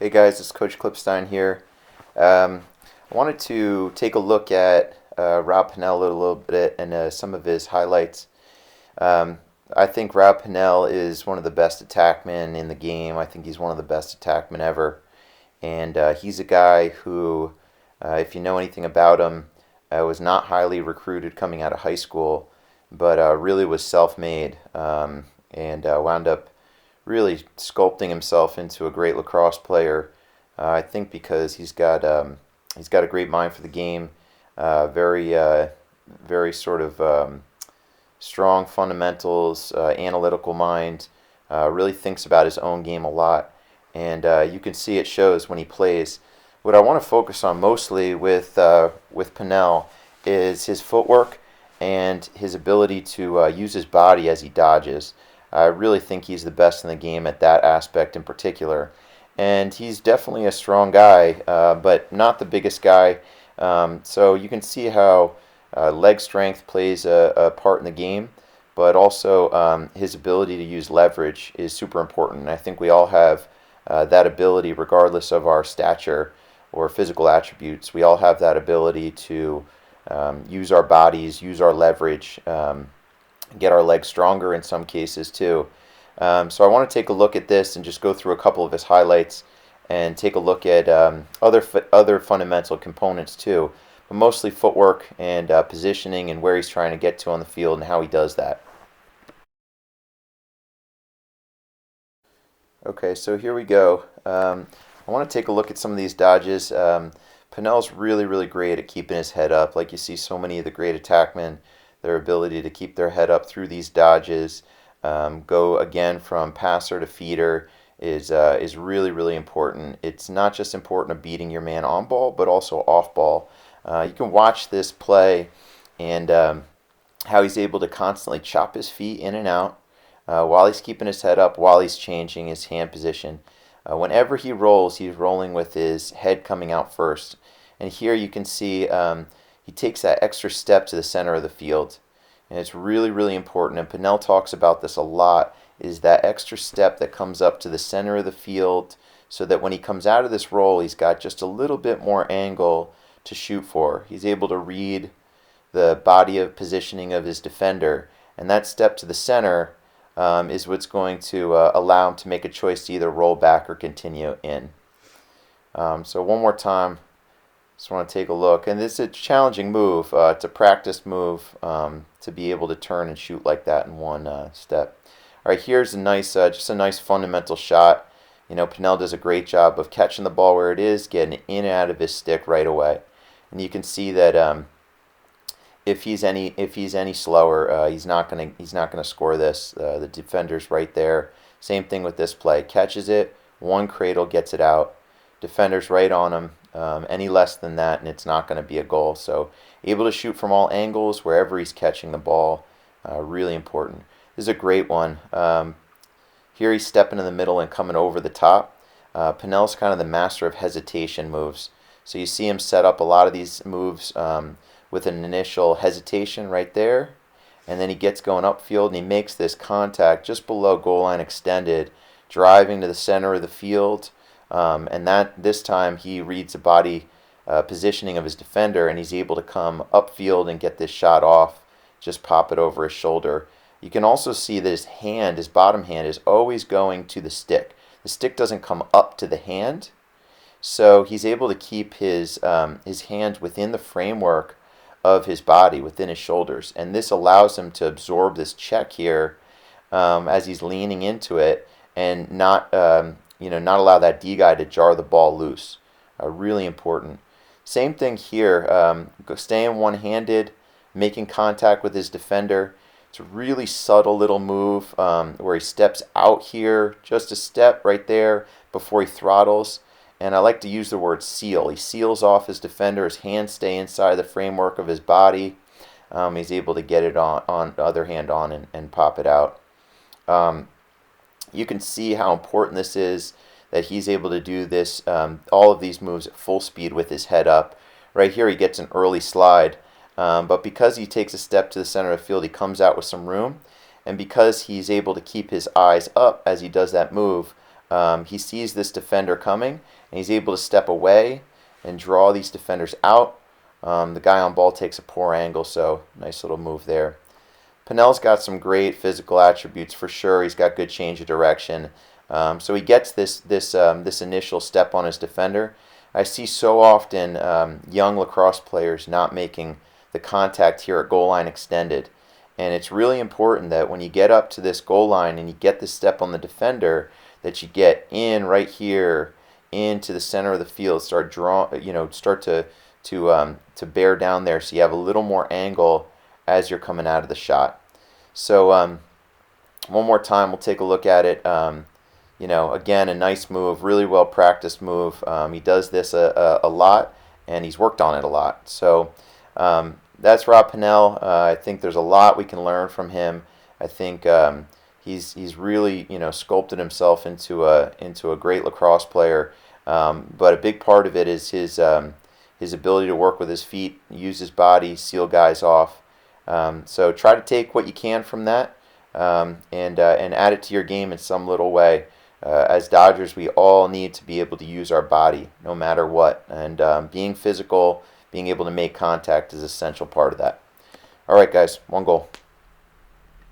Hey guys, it's Coach Clipstein here. I wanted to take a look at Rob Pannell a little bit and some of his highlights. Um, I think Rob Pannell is one of the best attackmen in the game. I think he's one of the best attackmen ever. And he's a guy who, if you know anything about him, was not highly recruited coming out of high school, but really was self-made and wound up really sculpting himself into a great lacrosse player. I think because he's got a great mind for the game, very sort of strong fundamentals, analytical mind. Really thinks about his own game a lot, and you can see it shows when he plays. What I want to focus on mostly with Pannell is his footwork and his ability to use his body as he dodges. I really think he's the best in the game at that aspect in particular. And he's definitely a strong guy, but not the biggest guy. So you can see how leg strength plays a part in the game, but also his ability to use leverage is super important. And I think we all have that ability regardless of our stature or physical attributes. We all have that ability to use our bodies, use our leverage, get our legs stronger in some cases too. So I want to take a look at this and just go through a couple of his highlights and take a look at other fundamental components too, but mostly footwork and positioning and where he's trying to get to on the field and how he does that. Okay, so here we go. I want to take a look at some of these dodges. Pannell's really great at keeping his head up. Like you see so many of the great attackmen, their ability to keep their head up through these dodges, go again from passer to feeder is really important. It's not just important of beating your man on ball, but also off ball. You can watch this play and how he's able to constantly chop his feet in and out while he's keeping his head up, while he's changing his hand position. Whenever he rolls, he's rolling with his head coming out first. And here you can see he takes that extra step to the center of the field. And it's really important, and Pannell talks about this a lot, is that extra step that comes up to the center of the field so that when he comes out of this roll, he's got just a little bit more angle to shoot for. He's able to read the body of positioning of his defender, and that step to the center is what's going to allow him to make a choice to either roll back or continue in. So one more time. Just want to take a look, and this is a challenging move. It's a practice move to be able to turn and shoot like that in one step. All right, here's a nice, just a nice fundamental shot. You know, Pannell does a great job of catching the ball where it is, getting it in and out of his stick right away. And you can see that if he's any slower, he's not gonna score this. The defender's right there. Same thing with this play. Catches it, one cradle, gets it out. Defender's right on him. Any less than that, and it's not going to be a goal. So able to shoot from all angles wherever he's catching the ball. Really important. This is a great one. Here he's stepping in the middle and coming over the top. Pannell's kind of the master of hesitation moves. So you see him set up a lot of these moves with an initial hesitation right there, and then he gets going upfield and he makes this contact just below goal line extended, driving to the center of the field. And that this time he reads the body positioning of his defender, and he's able to come upfield and get this shot off, just pop it over his shoulder. You can also see that his hand, his bottom hand, is always going to the stick. The stick doesn't come up to the hand, so he's able to keep his hand within the framework of his body, within his shoulders, and this allows him to absorb this check here as he's leaning into it and not not allow that D guy to jar the ball loose. Really important. Same thing here. Staying one-handed, making contact with his defender. It's a really subtle little move where he steps out here, just a step right there before he throttles. And I like to use the word seal. He seals off his defender. His hands stay inside the framework of his body. He's able to get it on the other hand on and pop it out. You can see how important this is, that he's able to do this, all of these moves at full speed with his head up. Right here he gets an early slide, but because he takes a step to the center of the field, he comes out with some room, and because he's able to keep his eyes up as he does that move, he sees this defender coming, and he's able to step away and draw these defenders out. The guy on ball takes a poor angle, so nice little move there. Pannell's got some great physical attributes for sure. He's got good change of direction. So he gets this initial step on his defender. I see so often young lacrosse players not making the contact here at goal line extended. And it's really important that when you get up to this goal line and you get this step on the defender, that you get in right here into the center of the field, start to bear down there, so you have a little more angle as you're coming out of the shot. So one more time, we'll take a look at it. Again, a nice move, really well practiced move. He does this a lot, and he's worked on it a lot. So that's Rob Pannell. I think there's a lot we can learn from him. I think he's really sculpted himself into a great lacrosse player. But a big part of it is his ability to work with his feet, use his body, seal guys off. So try to take what you can from that and add it to your game in some little way. As Dodgers, we all need to be able to use our body no matter what. And being physical, being able to make contact is an essential part of that. All right, guys, one goal.